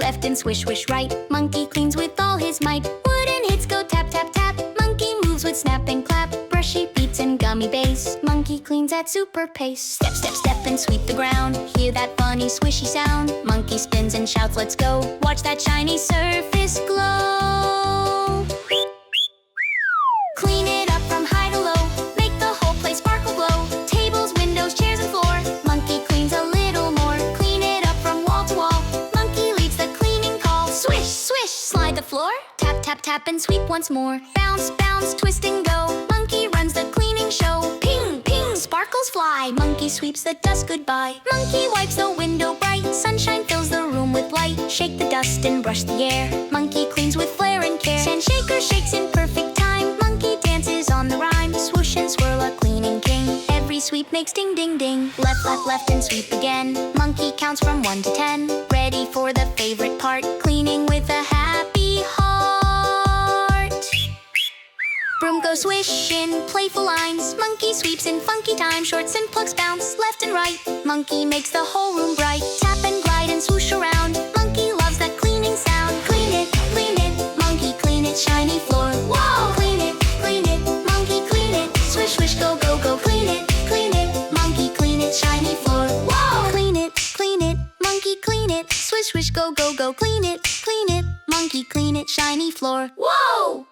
left and swish, swish right. Monkey cleans with all his might. Wooden hits go tap, tap, tap. Monkey moves with snap and clap. Brushy beats and gummy bass. Monkey cleans at super pace. Step, step, step and sweep the ground. Hear that funny swishy sound. Monkey spins and shouts, let's go. Watch that shiny surface glow. Clean it up from high to low. Make the whole place sparkle glow. Tables, windows, chairs and floor. Monkey cleans a little more. Clean it up from wall to wall. Monkey leads the cleaning call. Swish, swish, slide the floor. Tap, tap, tap and sweep once more. Bounce, bounce, twist and go. Monkey runs the cleaning show. Ping, ping, sparkles fly. Monkey sweeps the dust goodbye. Monkey wipes the window bright. Sunshine fills the room with light. Shake the dust and brush the air. Monkey cleans with flair and care. Sand shaker shakes in perfect time. Monkey dances on the rhyme. Swoosh and swirl, a cleaning king. Every sweep makes ding, ding, ding. Left, left, left and sweep again. Monkey counts from 1 to 10. Ready for the favorite part. Cleaning with a happy heart. Broom goes swish in playful lines. Monkey sweeps in funky time. Shorts and plucks bounce left and right. Monkey makes the whole room bright. Tap and glide and swoosh around. Monkey loves that cleaning sound. Clean it, monkey clean it, shiny floor. Whoa! Clean it, monkey clean it. Swish, swish, go, go, go. Clean it, monkey clean it, shiny floor. Whoa! Clean it, monkey clean it. Swish, swish, go, go, go. Clean it, monkey clean it, shiny floor. Whoa!